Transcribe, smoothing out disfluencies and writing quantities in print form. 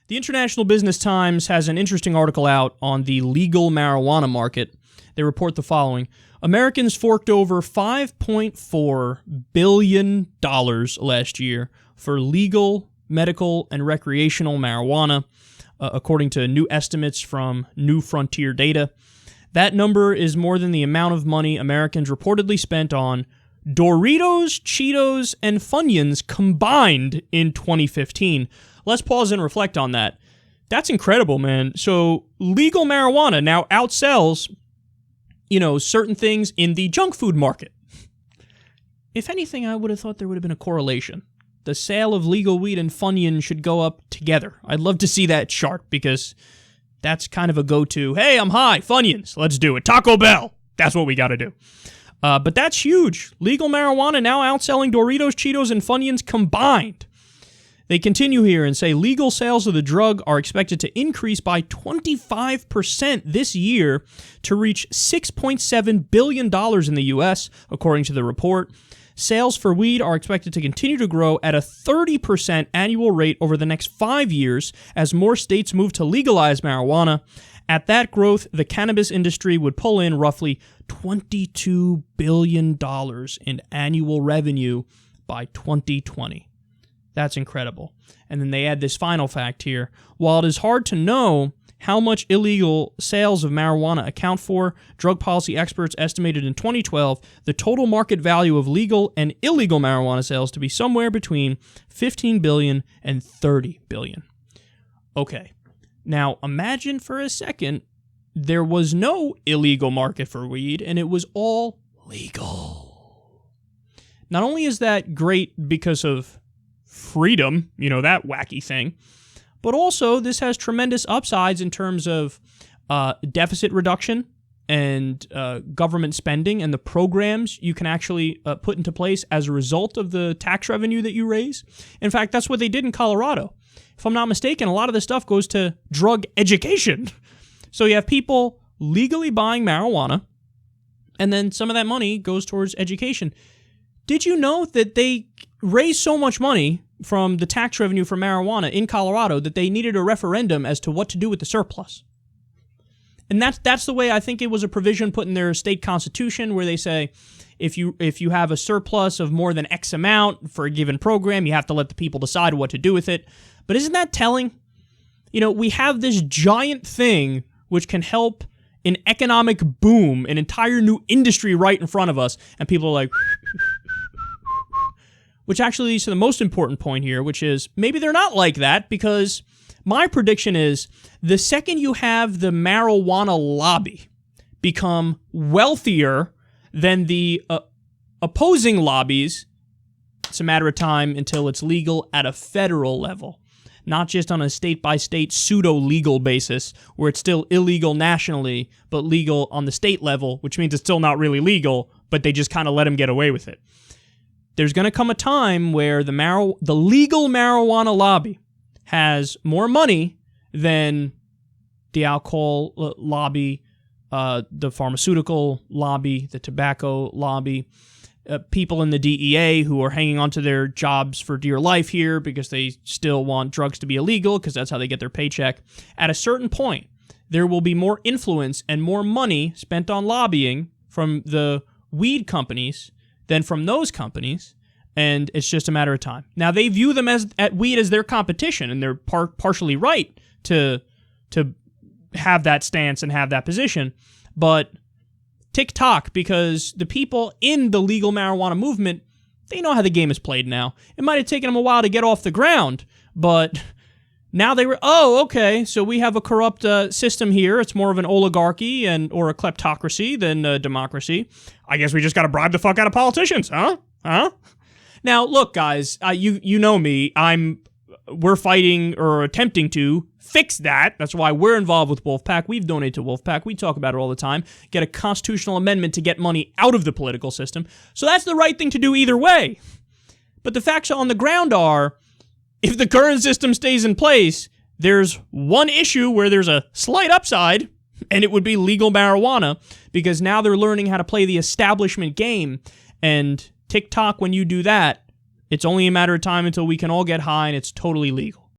The International Business Times has an interesting article out on the legal marijuana market. They report the following. Americans forked over $5.4 billion last year for legal, medical, and recreational marijuana, according to new estimates from New Frontier Data. That number is more than the amount of money Americans reportedly spent on Doritos, Cheetos, and Funyuns combined in 2015. Let's pause and reflect on that. That's incredible, man. So legal marijuana now outsells, certain things in the junk food market. If anything, I would have thought there would have been a correlation. The sale of legal weed and Funyuns should go up together. I'd love to see that chart because that's kind of a go-to. Hey, I'm high. Funyuns. Let's do it. Taco Bell. That's what we got to do. But that's huge. Legal marijuana now outselling Doritos, Cheetos, and Funyuns combined. They continue here and say legal sales of the drug are expected to increase by 25% this year to reach $6.7 billion in the U.S., according to the report. Sales for weed are expected to continue to grow at a 30% annual rate over the next 5 years as more states move to legalize marijuana. At that growth, the cannabis industry would pull in roughly $22 billion in annual revenue by 2020. That's incredible. And then they add this final fact here. While it is hard to know how much illegal sales of marijuana account for, drug policy experts estimated in 2012 the total market value of legal and illegal marijuana sales to be somewhere between $15 billion and $30 billion. Okay, now imagine for a second there was no illegal market for weed and it was all legal. Not only is that great because of freedom, that wacky thing, but also this has tremendous upsides in terms of deficit reduction and government spending and the programs you can actually put into place as a result of the tax revenue that you raise. In fact, that's what they did in Colorado. If I'm not mistaken, a lot of this stuff goes to drug education. So you have people legally buying marijuana, and then some of that money goes towards education. Did you know that they raised so much money from the tax revenue for marijuana in Colorado that they needed a referendum as to what to do with the surplus? And that's the way I think it was a provision put in their state constitution where they say if you have a surplus of more than X amount for a given program, you have to let the people decide what to do with it. But isn't that telling? We have this giant thing which can help an economic boom, an entire new industry right in front of us, and people are like... Which actually leads to the most important point here, which is maybe they're not like that, because my prediction is the second you have the marijuana lobby become wealthier than the opposing lobbies, it's a matter of time until it's legal at a federal level, not just on a state-by-state pseudo-legal basis where it's still illegal nationally, but legal on the state level, which means it's still not really legal, but they just kind of let them get away with it. There's going to come a time where the legal marijuana lobby has more money than the alcohol lobby, the pharmaceutical lobby, the tobacco lobby, people in the DEA who are hanging on to their jobs for dear life here because they still want drugs to be illegal because that's how they get their paycheck. At a certain point, there will be more influence and more money spent on lobbying from the weed companies than from those companies, and it's just a matter of time. Now, they view them at weed as their competition, and they're partially right to have that stance and have that position, but tick-tock, because the people in the legal marijuana movement, they know how the game is played now. It might have taken them a while to get off the ground, but now they were, okay, so we have a corrupt system here. It's more of an oligarchy or a kleptocracy than a democracy. I guess we just got to bribe the fuck out of politicians, huh? Now, look, guys, you know me. We're fighting or attempting to fix that. That's why we're involved with Wolfpack. We've donated to Wolfpack. We talk about it all the time. Get a constitutional amendment to get money out of the political system. So that's the right thing to do either way. But the facts on the ground are, if the current system stays in place, there's one issue where there's a slight upside, and it would be legal marijuana, because now they're learning how to play the establishment game, and TikTok, when you do that, it's only a matter of time until we can all get high and it's totally legal.